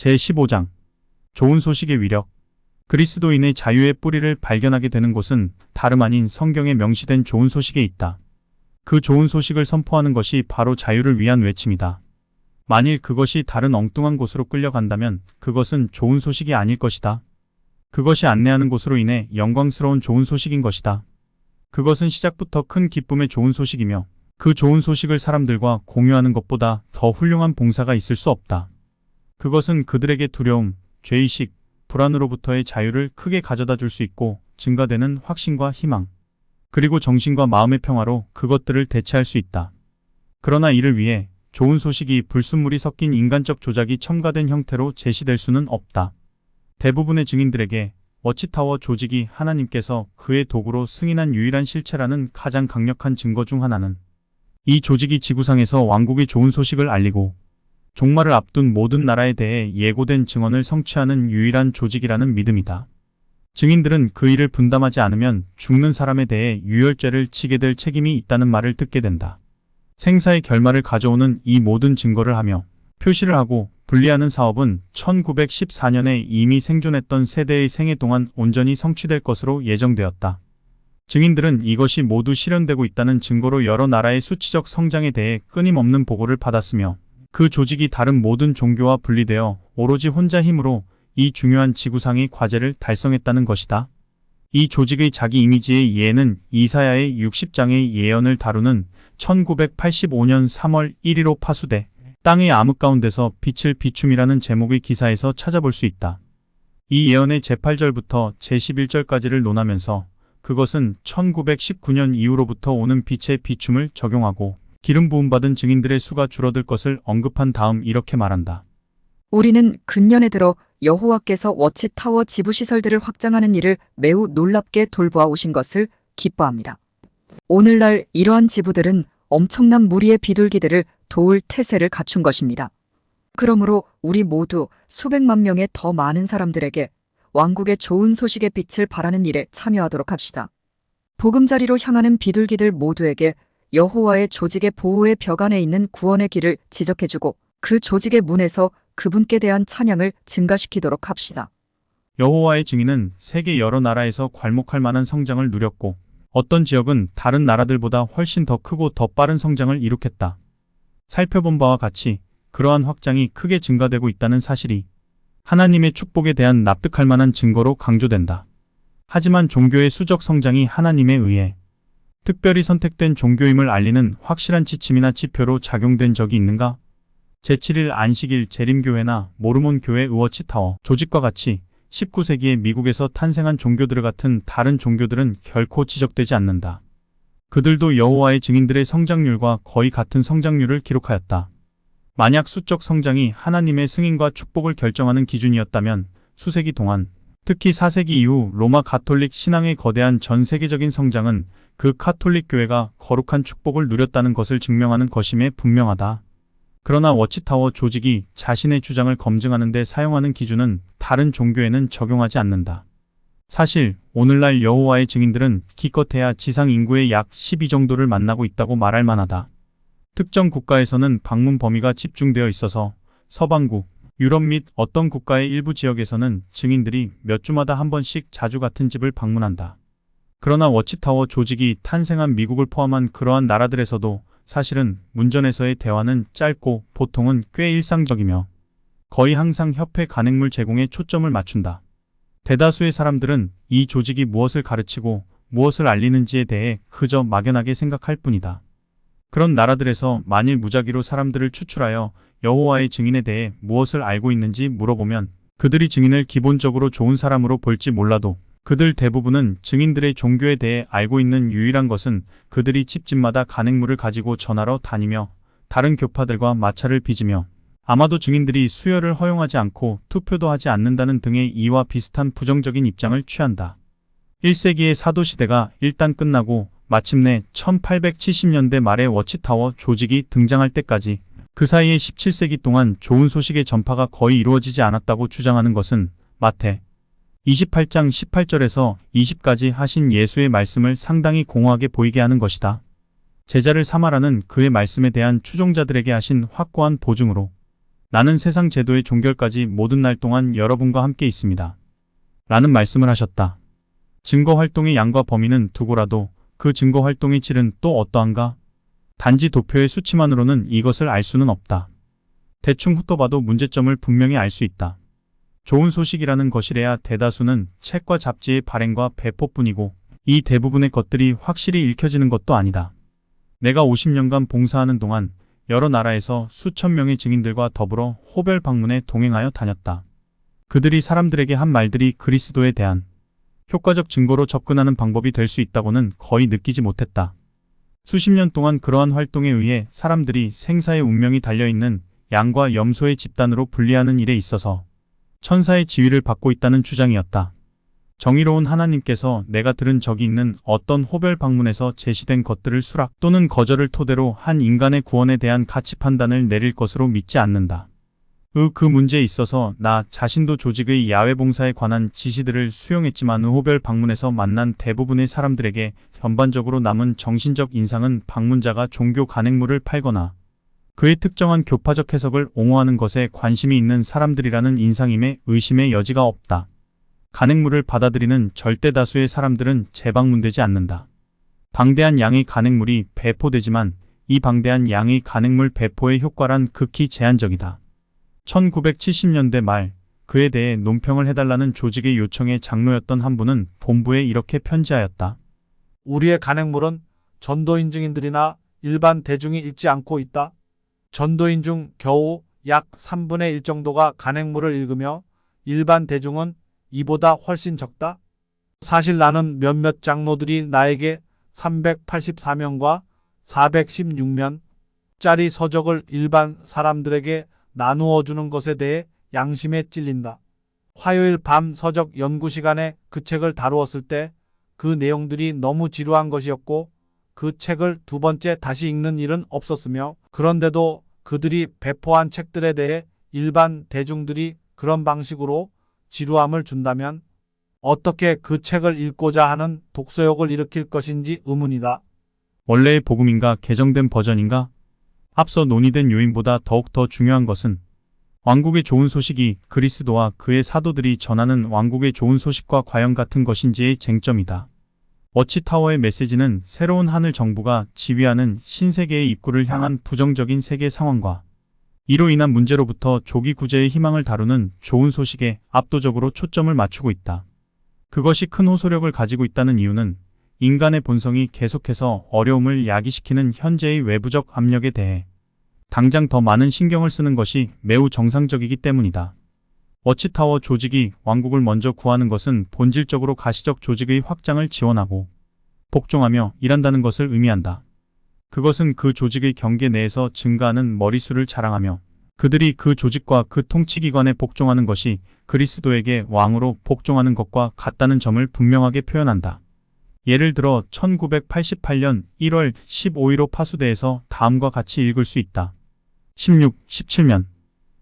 제15장 좋은 소식의 위력. 그리스도인의 자유의 뿌리를 발견하게 되는 곳은 다름 아닌 성경에 명시된 좋은 소식에 있다. 그 좋은 소식을 선포하는 것이 바로 자유를 위한 외침이다. 만일 그것이 다른 엉뚱한 곳으로 끌려간다면 그것은 좋은 소식이 아닐 것이다. 그것이 안내하는 곳으로 인해 영광스러운 좋은 소식인 것이다. 그것은 시작부터 큰 기쁨의 좋은 소식이며 그 좋은 소식을 사람들과 공유하는 것보다 더 훌륭한 봉사가 있을 수 없다. 그것은 그들에게 두려움, 죄의식, 불안으로부터의 자유를 크게 가져다 줄 수 있고 증가되는 확신과 희망, 그리고 정신과 마음의 평화로 그것들을 대체할 수 있다. 그러나 이를 위해 좋은 소식이 불순물이 섞인 인간적 조작이 첨가된 형태로 제시될 수는 없다. 대부분의 증인들에게 워치타워 조직이 하나님께서 그의 도구로 승인한 유일한 실체라는 가장 강력한 증거 중 하나는 이 조직이 지구상에서 왕국의 좋은 소식을 알리고 종말을 앞둔 모든 나라에 대해 예고된 증언을 성취하는 유일한 조직이라는 믿음이다. 증인들은 그 일을 분담하지 않으면 죽는 사람에 대해 유혈죄를 지게 될 책임이 있다는 말을 듣게 된다. 생사의 결말을 가져오는 이 모든 증거를 하며 표시를 하고 분리하는 사업은 1914년에 이미 생존했던 세대의 생애 동안 온전히 성취될 것으로 예정되었다. 증인들은 이것이 모두 실현되고 있다는 증거로 여러 나라의 수치적 성장에 대해 끊임없는 보고를 받았으며 그 조직이 다른 모든 종교와 분리되어 오로지 혼자 힘으로 이 중요한 지구상의 과제를 달성했다는 것이다. 이 조직의 자기 이미지의 예는 이사야의 60장의 예언을 다루는 1985년 3월 1일로 파수돼 땅의 암흑 가운데서 빛을 비춤이라는 제목의 기사에서 찾아볼 수 있다. 이 예언의 제8절부터 제11절까지를 논하면서 그것은 1919년 이후로부터 오는 빛의 비춤을 적용하고 기름 부음받은 증인들의 수가 줄어들 것을 언급한 다음 이렇게 말한다. 우리는 근년에 들어 여호와께서 워치타워 지부시설들을 확장하는 일을 매우 놀랍게 돌보아 오신 것을 기뻐합니다. 오늘날 이러한 지부들은 엄청난 무리의 비둘기들을 도울 태세를 갖춘 것입니다. 그러므로 우리 모두 수백만 명의 더 많은 사람들에게 왕국의 좋은 소식의 빛을 발하는 일에 참여하도록 합시다. 보금자리로 향하는 비둘기들 모두에게 여호와의 조직의 보호의 벽 안에 있는 구원의 길을 지적해주고 그 조직의 문에서 그분께 대한 찬양을 증가시키도록 합시다. 여호와의 증인은 세계 여러 나라에서 괄목할 만한 성장을 누렸고 어떤 지역은 다른 나라들보다 훨씬 더 크고 더 빠른 성장을 이룩했다. 살펴본 바와 같이 그러한 확장이 크게 증가되고 있다는 사실이 하나님의 축복에 대한 납득할 만한 증거로 강조된다. 하지만 종교의 수적 성장이 하나님에 의해 특별히 선택된 종교임을 알리는 확실한 지침이나 지표로 작용된 적이 있는가? 제7일 안식일 재림교회나 모르몬 교회 워치타워 조직과 같이 19세기에 미국에서 탄생한 종교들 같은 다른 종교들은 결코 지적되지 않는다. 그들도 여호와의 증인들의 성장률과 거의 같은 성장률을 기록하였다. 만약 수적 성장이 하나님의 승인과 축복을 결정하는 기준이었다면 수세기 동안, 특히 4세기 이후 로마 가톨릭 신앙의 거대한 전 세계적인 성장은 그 카톨릭 교회가 거룩한 축복을 누렸다는 것을 증명하는 것임에 분명하다. 그러나 워치타워 조직이 자신의 주장을 검증하는 데 사용하는 기준은 다른 종교에는 적용하지 않는다. 사실 오늘날 여호와의 증인들은 기껏해야 지상 인구의 약 12 정도를 만나고 있다고 말할 만하다. 특정 국가에서는 방문 범위가 집중되어 있어서 서방국, 유럽 및 어떤 국가의 일부 지역에서는 증인들이 몇 주마다 한 번씩 자주 같은 집을 방문한다. 그러나 워치타워 조직이 탄생한 미국을 포함한 그러한 나라들에서도 사실은 문전에서의 대화는 짧고 보통은 꽤 일상적이며 거의 항상 협회 간행물 제공에 초점을 맞춘다. 대다수의 사람들은 이 조직이 무엇을 가르치고 무엇을 알리는지에 대해 그저 막연하게 생각할 뿐이다. 그런 나라들에서 만일 무작위로 사람들을 추출하여 여호와의 증인에 대해 무엇을 알고 있는지 물어보면 그들이 증인을 기본적으로 좋은 사람으로 볼지 몰라도 그들 대부분은 증인들의 종교에 대해 알고 있는 유일한 것은 그들이 집집마다 간행물을 가지고 전하러 다니며 다른 교파들과 마찰을 빚으며 아마도 증인들이 수혈을 허용하지 않고 투표도 하지 않는다는 등의 이와 비슷한 부정적인 입장을 취한다. 1세기의 사도시대가 일단 끝나고 마침내 1870년대 말에 워치타워 조직이 등장할 때까지 그 사이에 17세기 동안 좋은 소식의 전파가 거의 이루어지지 않았다고 주장하는 것은 마태 28장 18절에서 20까지 하신 예수의 말씀을 상당히 공허하게 보이게 하는 것이다. 제자를 삼아라는 그의 말씀에 대한 추종자들에게 하신 확고한 보증으로 나는 세상 제도의 종결까지 모든 날 동안 여러분과 함께 있습니다. 라는 말씀을 하셨다. 증거 활동의 양과 범위는 두고라도 그 증거 활동의 질은 또 어떠한가? 단지 도표의 수치만으로는 이것을 알 수는 없다. 대충 훑어봐도 문제점을 분명히 알 수 있다. 좋은 소식이라는 것이래야 대다수는 책과 잡지의 발행과 배포뿐이고 이 대부분의 것들이 확실히 읽혀지는 것도 아니다. 내가 50년간 봉사하는 동안 여러 나라에서 수천 명의 증인들과 더불어 호별 방문에 동행하여 다녔다. 그들이 사람들에게 한 말들이 그리스도에 대한 효과적 증거로 접근하는 방법이 될 수 있다고는 거의 느끼지 못했다. 수십 년 동안 그러한 활동에 의해 사람들이 생사의 운명이 달려있는 양과 염소의 집단으로 분리하는 일에 있어서 천사의 지위를 받고 있다는 주장이었다. 정의로운 하나님께서 내가 들은 적이 있는 어떤 호별 방문에서 제시된 것들을 수락 또는 거절을 토대로 한 인간의 구원에 대한 가치 판단을 내릴 것으로 믿지 않는다. 그 문제에 있어서 나 자신도 조직의 야외 봉사에 관한 지시들을 수용했지만 호별 방문에서 만난 대부분의 사람들에게 전반적으로 남은 정신적 인상은 방문자가 종교 간행물을 팔거나 그의 특정한 교파적 해석을 옹호하는 것에 관심이 있는 사람들이라는 인상임에 의심의 여지가 없다. 간행물을 받아들이는 절대 다수의 사람들은 재방문되지 않는다. 방대한 양의 간행물이 배포되지만 이 방대한 양의 간행물 배포의 효과란 극히 제한적이다. 1970년대 말 그에 대해 논평을 해달라는 조직의 요청에 장로였던 한 분은 본부에 이렇게 편지하였다. 우리의 간행물은 전도인 증인들이나 일반 대중이 읽지 않고 있다. 전도인 중 겨우 약 3분의 1 정도가 간행물을 읽으며 일반 대중은 이보다 훨씬 적다. 사실 나는 몇몇 장로들이 나에게 384면과 416면짜리 서적을 일반 사람들에게 나누어 주는 것에 대해 양심에 찔린다. 화요일 밤 서적 연구 시간에 그 책을 다루었을 때 그 내용들이 너무 지루한 것이었고 그 책을 두 번째 다시 읽는 일은 없었으며 그런데도 그들이 배포한 책들에 대해 일반 대중들이 그런 방식으로 지루함을 준다면 어떻게 그 책을 읽고자 하는 독서욕을 일으킬 것인지 의문이다. 원래의 복음인가 개정된 버전인가? 앞서 논의된 요인보다 더욱 더 중요한 것은 왕국의 좋은 소식이 그리스도와 그의 사도들이 전하는 왕국의 좋은 소식과 과연 같은 것인지의 쟁점이다. 워치타워의 메시지는 새로운 하늘 정부가 지휘하는 신세계의 입구를 향한 부정적인 세계 상황과 이로 인한 문제로부터 조기 구제의 희망을 다루는 좋은 소식에 압도적으로 초점을 맞추고 있다. 그것이 큰 호소력을 가지고 있다는 이유는 인간의 본성이 계속해서 어려움을 야기시키는 현재의 외부적 압력에 대해 당장 더 많은 신경을 쓰는 것이 매우 정상적이기 때문이다. 워치타워 조직이 왕국을 먼저 구하는 것은 본질적으로 가시적 조직의 확장을 지원하고 복종하며 일한다는 것을 의미한다. 그것은 그 조직의 경계 내에서 증가하는 머리수를 자랑하며 그들이 그 조직과 그 통치기관에 복종하는 것이 그리스도에게 왕으로 복종하는 것과 같다는 점을 분명하게 표현한다. 예를 들어 1988년 1월 15일 파수대에서 다음과 같이 읽을 수 있다. 16, 17면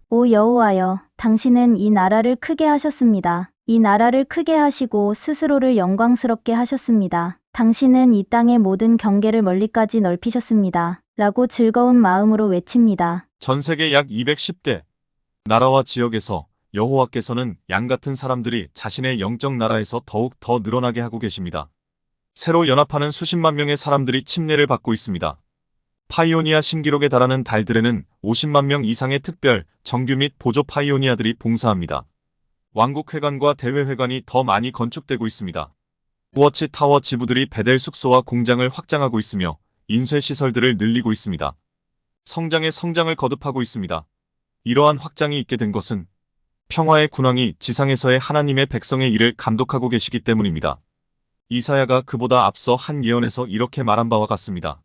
오 여호와여, 당신은 이 나라를 크게 하셨습니다. 이 나라를 크게 하시고 스스로를 영광스럽게 하셨습니다. 당신은 이 땅의 모든 경계를 멀리까지 넓히셨습니다. 라고 즐거운 마음으로 외칩니다. 전 세계 약 210대 나라와 지역에서 여호와께서는 양 같은 사람들이 자신의 영적 나라에서 더욱 더 늘어나게 하고 계십니다. 새로 연합하는 수십만 명의 사람들이 침례를 받고 있습니다. 파이오니아 신기록에 달하는 달들에는 50만 명 이상의 특별, 정규 및 보조 파이오니아들이 봉사합니다. 왕국회관과 대회회관이 더 많이 건축되고 있습니다. 워치타워 지부들이 베델 숙소와 공장을 확장하고 있으며 인쇄시설들을 늘리고 있습니다. 성장의 성장을 거듭하고 있습니다. 이러한 확장이 있게 된 것은 평화의 군왕이 지상에서의 하나님의 백성의 일을 감독하고 계시기 때문입니다. 이사야가 그보다 앞서 한 예언에서 이렇게 말한 바와 같습니다.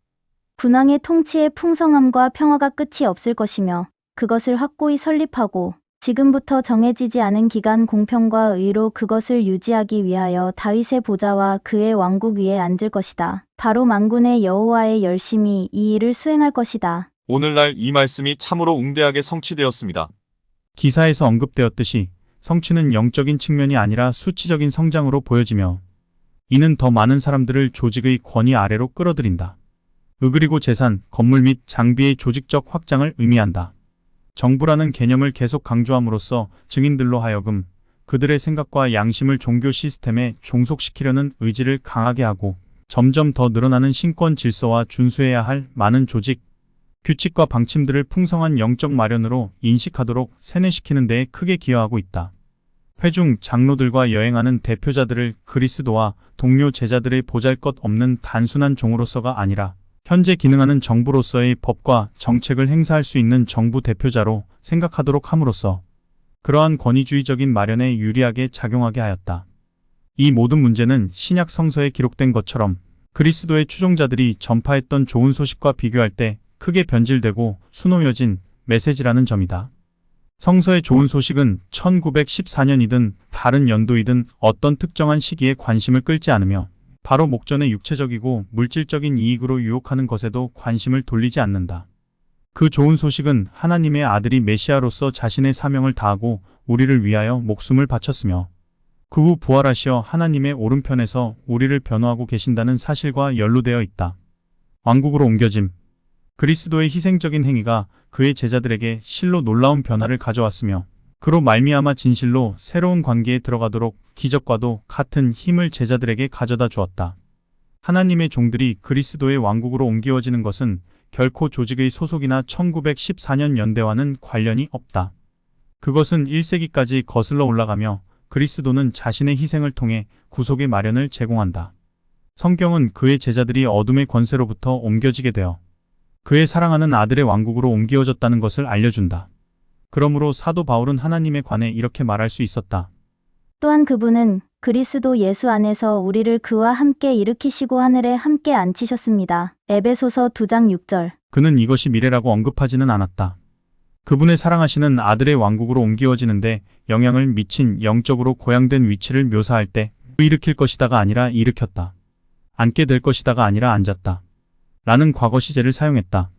군왕의 통치의 풍성함과 평화가 끝이 없을 것이며 그것을 확고히 설립하고 지금부터 정해지지 않은 기간 공평과 의로 그것을 유지하기 위하여 다윗의 보좌와 그의 왕국 위에 앉을 것이다. 바로 만군의 여호와의 열심히 이 일을 수행할 것이다. 오늘날 이 말씀이 참으로 웅대하게 성취되었습니다. 기사에서 언급되었듯이 성취는 영적인 측면이 아니라 수치적인 성장으로 보여지며 이는 더 많은 사람들을 조직의 권위 아래로 끌어들인다. 그리고 재산, 건물 및 장비의 조직적 확장을 의미한다. 정부라는 개념을 계속 강조함으로써 증인들로 하여금 그들의 생각과 양심을 종교 시스템에 종속시키려는 의지를 강하게 하고 점점 더 늘어나는 신권 질서와 준수해야 할 많은 조직, 규칙과 방침들을 풍성한 영적 마련으로 인식하도록 세뇌시키는 데에 크게 기여하고 있다. 회중 장로들과 여행하는 대표자들을 그리스도와 동료 제자들의 보잘것없는 단순한 종으로서가 아니라 현재 기능하는 정부로서의 법과 정책을 행사할 수 있는 정부 대표자로 생각하도록 함으로써 그러한 권위주의적인 마련에 유리하게 작용하게 하였다. 이 모든 문제는 신약 성서에 기록된 것처럼 그리스도의 추종자들이 전파했던 좋은 소식과 비교할 때 크게 변질되고 수놓여진 메시지라는 점이다. 성서의 좋은 소식은 1914년이든 다른 연도이든 어떤 특정한 시기에 관심을 끌지 않으며 바로 목전의 육체적이고 물질적인 이익으로 유혹하는 것에도 관심을 돌리지 않는다. 그 좋은 소식은 하나님의 아들이 메시아로서 자신의 사명을 다하고 우리를 위하여 목숨을 바쳤으며 그 후 부활하시어 하나님의 오른편에서 우리를 변호하고 계신다는 사실과 연루되어 있다. 왕국으로 옮겨짐. 그리스도의 희생적인 행위가 그의 제자들에게 실로 놀라운 변화를 가져왔으며 그로 말미암아 진실로 새로운 관계에 들어가도록 기적과도 같은 힘을 제자들에게 가져다 주었다. 하나님의 종들이 그리스도의 왕국으로 옮겨지는 것은 결코 조직의 소속이나 1914년 연대와는 관련이 없다. 그것은 1세기까지 거슬러 올라가며 그리스도는 자신의 희생을 통해 구속의 마련을 제공한다. 성경은 그의 제자들이 어둠의 권세로부터 옮겨지게 되어 그의 사랑하는 아들의 왕국으로 옮겨졌다는 것을 알려준다. 그러므로 사도 바울은 하나님에 관해 이렇게 말할 수 있었다. 또한 그분은 그리스도 예수 안에서 우리를 그와 함께 일으키시고 하늘에 함께 앉히셨습니다. 에베소서 2장 6절. 그는 이것이 미래라고 언급하지는 않았다. 그분의 사랑하시는 아들의 왕국으로 옮겨지는데 영향을 미친 영적으로 고양된 위치를 묘사할 때 일으킬 것이다가 아니라 일으켰다. 앉게 될 것이다가 아니라 앉았다. 라는 과거 시제를 사용했다.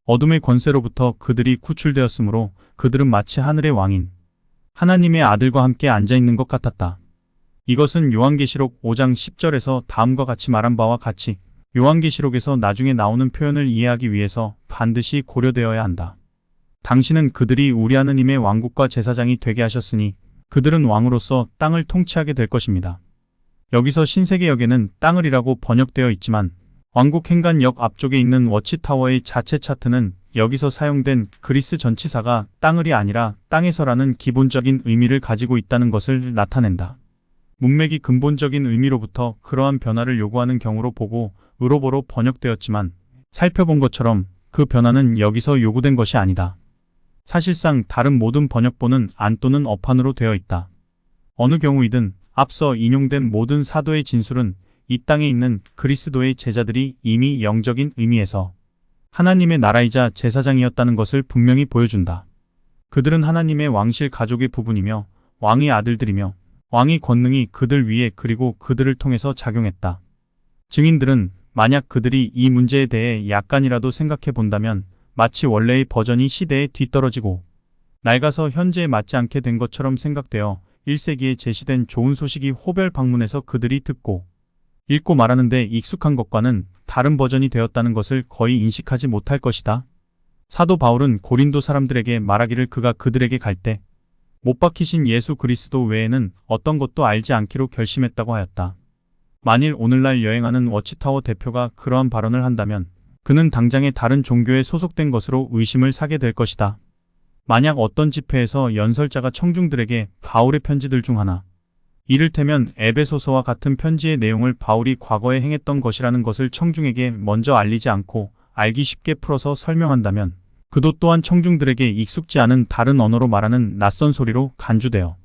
어둠의 권세로부터 그들이 구출되었으므로 그들은 마치 하늘의 왕인 하나님의 아들과 함께 앉아있는 것 같았다. 이것은 요한계시록 5장 10절에서 다음과 같이 말한 바와 같이 요한계시록에서 나중에 나오는 표현을 이해하기 위해서 반드시 고려되어야 한다. 당신은 그들이 우리 하느님의 왕국과 제사장이 되게 하셨으니 그들은 왕으로서 땅을 통치하게 될 것입니다. 여기서 신세계역에는 땅을이라고 번역되어 있지만 왕국 행간역 앞쪽에 있는 워치타워의 자체 차트는 여기서 사용된 그리스 전치사가 땅을이 아니라 땅에서라는 기본적인 의미를 가지고 있다는 것을 나타낸다. 문맥이 근본적인 의미로부터 그러한 변화를 요구하는 경우로 보고 의로보로 번역되었지만 살펴본 것처럼 그 변화는 여기서 요구된 것이 아니다. 사실상 다른 모든 번역본은 안 또는 어판으로 되어 있다. 어느 경우이든 앞서 인용된 모든 사도의 진술은 이 땅에 있는 그리스도의 제자들이 이미 영적인 의미에서 하나님의 나라이자 제사장이었다는 것을 분명히 보여준다. 그들은 하나님의 왕실 가족의 부분이며 왕의 아들들이며 왕의 권능이 그들 위에 그리고 그들을 통해서 작용했다. 증인들은 만약 그들이 이 문제에 대해 약간이라도 생각해 본다면 마치 원래의 버전이 시대에 뒤떨어지고 낡아서 현재에 맞지 않게 된 것처럼 생각되어 1세기에 제시된 좋은 소식이 호별 방문에서 그들이 듣고 읽고 말하는데 익숙한 것과는 다른 버전이 되었다는 것을 거의 인식하지 못할 것이다. 사도 바울은 고린도 사람들에게 말하기를 그가 그들에게 갈 때 못 박히신 예수 그리스도 외에는 어떤 것도 알지 않기로 결심했다고 하였다. 만일 오늘날 여행하는 워치타워 대표가 그러한 발언을 한다면 그는 당장에 다른 종교에 소속된 것으로 의심을 사게 될 것이다. 만약 어떤 집회에서 연설자가 청중들에게 바울의 편지들 중 하나, 이를테면 에베소서와 같은 편지의 내용을 바울이 과거에 행했던 것이라는 것을 청중에게 먼저 알리지 않고 알기 쉽게 풀어서 설명한다면 그도 또한 청중들에게 익숙지 않은 다른 언어로 말하는 낯선 소리로 간주되어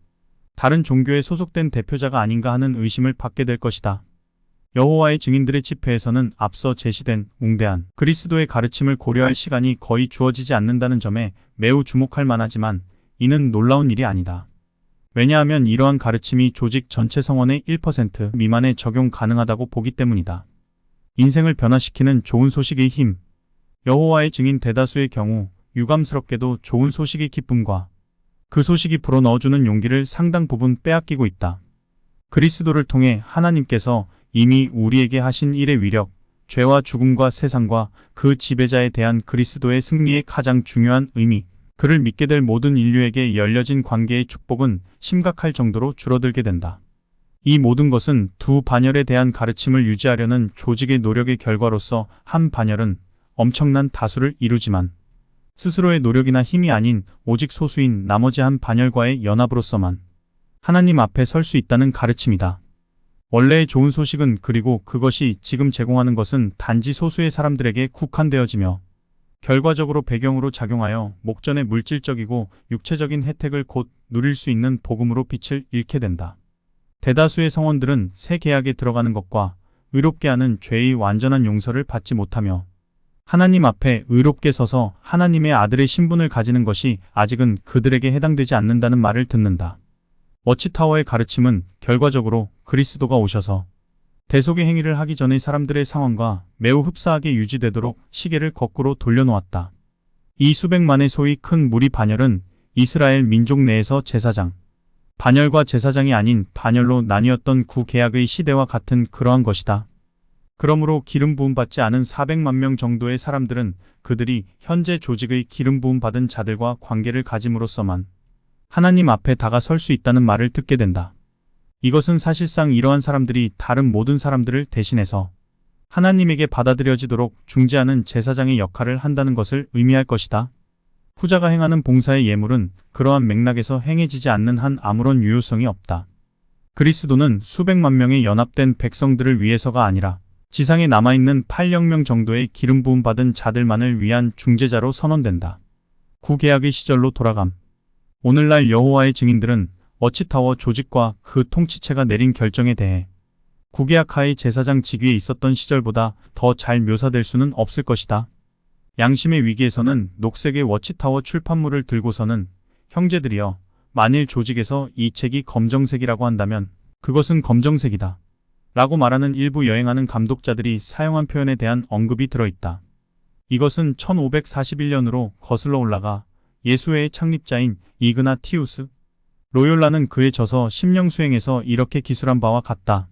다른 종교에 소속된 대표자가 아닌가 하는 의심을 받게 될 것이다. 여호와의 증인들의 집회에서는 앞서 제시된 웅대한 그리스도의 가르침을 고려할 시간이 거의 주어지지 않는다는 점에 매우 주목할 만하지만 이는 놀라운 일이 아니다. 왜냐하면 이러한 가르침이 조직 전체 성원의 1% 미만에 적용 가능하다고 보기 때문이다. 인생을 변화시키는 좋은 소식의 힘. 여호와의 증인 대다수의 경우 유감스럽게도 좋은 소식의 기쁨과 그 소식이 불어넣어주는 용기를 상당 부분 빼앗기고 있다. 그리스도를 통해 하나님께서 이미 우리에게 하신 일의 위력, 죄와 죽음과 세상과 그 지배자에 대한 그리스도의 승리의 가장 중요한 의미, 그를 믿게 될 모든 인류에게 열려진 관계의 축복은 심각할 정도로 줄어들게 된다. 이 모든 것은 두 반열에 대한 가르침을 유지하려는 조직의 노력의 결과로서 한 반열은 엄청난 다수를 이루지만 스스로의 노력이나 힘이 아닌 오직 소수인 나머지 한 반열과의 연합으로서만 하나님 앞에 설 수 있다는 가르침이다. 원래의 좋은 소식은 그리고 그것이 지금 제공하는 것은 단지 소수의 사람들에게 국한되어지며 결과적으로 배경으로 작용하여 목전의 물질적이고 육체적인 혜택을 곧 누릴 수 있는 복음으로 빛을 잃게 된다. 대다수의 성원들은 새 계약에 들어가는 것과 의롭게 하는 죄의 완전한 용서를 받지 못하며 하나님 앞에 의롭게 서서 하나님의 아들의 신분을 가지는 것이 아직은 그들에게 해당되지 않는다는 말을 듣는다. 워치타워의 가르침은 결과적으로 그리스도가 오셔서 대속의 행위를 하기 전의 사람들의 상황과 매우 흡사하게 유지되도록 시계를 거꾸로 돌려놓았다. 이 수백만의 소위 큰 무리 반열은 이스라엘 민족 내에서 제사장, 반열과 제사장이 아닌 반열로 나뉘었던 구계약의 시대와 같은 그러한 것이다. 그러므로 기름 부음 받지 않은 400만 명 정도의 사람들은 그들이 현재 조직의 기름 부음 받은 자들과 관계를 가짐으로써만 하나님 앞에 다가설 수 있다는 말을 듣게 된다. 이것은 사실상 이러한 사람들이 다른 모든 사람들을 대신해서 하나님에게 받아들여지도록 중재하는 제사장의 역할을 한다는 것을 의미할 것이다. 후자가 행하는 봉사의 예물은 그러한 맥락에서 행해지지 않는 한 아무런 유효성이 없다. 그리스도는 수백만 명의 연합된 백성들을 위해서가 아니라 지상에 남아있는 800명 정도의 기름 부음 받은 자들만을 위한 중재자로 선언된다. 구계약의 시절로 돌아감. 오늘날 여호와의 증인들은 워치타워 조직과 그 통치체가 내린 결정에 대해 구계약하의 제사장 직위에 있었던 시절보다 더 잘 묘사될 수는 없을 것이다. 양심의 위기에서는 녹색의 워치타워 출판물을 들고서는 형제들이여, 만일 조직에서 이 책이 검정색이라고 한다면 그것은 검정색이다 라고 말하는 일부 여행하는 감독자들이 사용한 표현에 대한 언급이 들어있다. 이것은 1541년으로 거슬러 올라가 예수회의 창립자인 이그나티우스 로욜라는 그의 저서 심령수행에서 이렇게 기술한 바와 같다.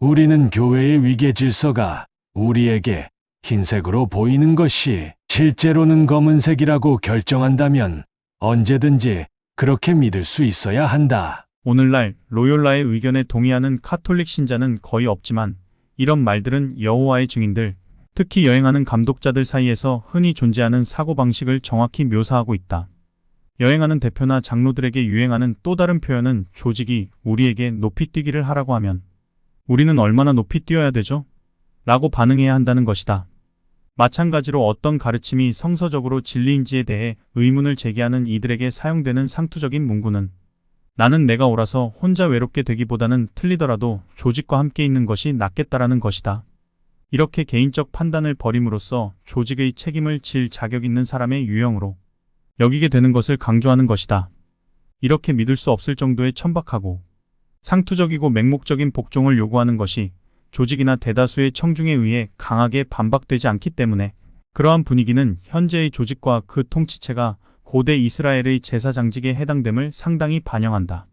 우리는 교회의 위계 질서가 우리에게 흰색으로 보이는 것이 실제로는 검은색이라고 결정한다면 언제든지 그렇게 믿을 수 있어야 한다. 오늘날 로욜라의 의견에 동의하는 카톨릭 신자는 거의 없지만 이런 말들은 여호와의 증인들, 특히 여행하는 감독자들 사이에서 흔히 존재하는 사고방식을 정확히 묘사하고 있다. 여행하는 대표나 장로들에게 유행하는 또 다른 표현은 조직이 우리에게 높이 뛰기를 하라고 하면 우리는 얼마나 높이 뛰어야 되죠? 라고 반응해야 한다는 것이다. 마찬가지로 어떤 가르침이 성서적으로 진리인지에 대해 의문을 제기하는 이들에게 사용되는 상투적인 문구는 나는 내가 옳아서 혼자 외롭게 되기보다는 틀리더라도 조직과 함께 있는 것이 낫겠다라는 것이다. 이렇게 개인적 판단을 버림으로써 조직의 책임을 질 자격 있는 사람의 유형으로 여기게 되는 것을 강조하는 것이다. 이렇게 믿을 수 없을 정도의 천박하고 상투적이고 맹목적인 복종을 요구하는 것이 조직이나 대다수의 청중에 의해 강하게 반박되지 않기 때문에 그러한 분위기는 현재의 조직과 그 통치체가 고대 이스라엘의 제사장직에 해당됨을 상당히 반영한다.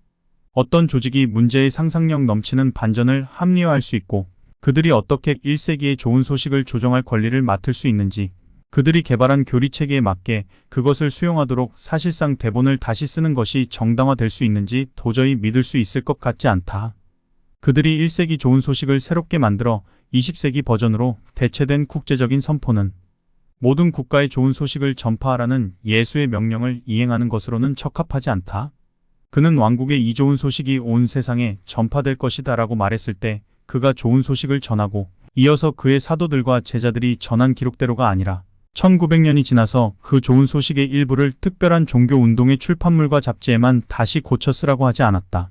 어떤 조직이 문제의 상상력 넘치는 반전을 합리화할 수 있고 그들이 어떻게 1세기의 좋은 소식을 조정할 권리를 맡을 수 있는지, 그들이 개발한 교리체계에 맞게 그것을 수용하도록 사실상 대본을 다시 쓰는 것이 정당화될 수 있는지 도저히 믿을 수 있을 것 같지 않다. 그들이 1세기 좋은 소식을 새롭게 만들어 20세기 버전으로 대체된 국제적인 선포는 모든 국가의 좋은 소식을 전파하라는 예수의 명령을 이행하는 것으로는 적합하지 않다. 그는 왕국의 이 좋은 소식이 온 세상에 전파될 것이다 라고 말했을 때 그가 좋은 소식을 전하고 이어서 그의 사도들과 제자들이 전한 기록대로가 아니라 1900년이 지나서 그 좋은 소식의 일부를 특별한 종교운동의 출판물과 잡지에만 다시 고쳐 쓰라고 하지 않았다.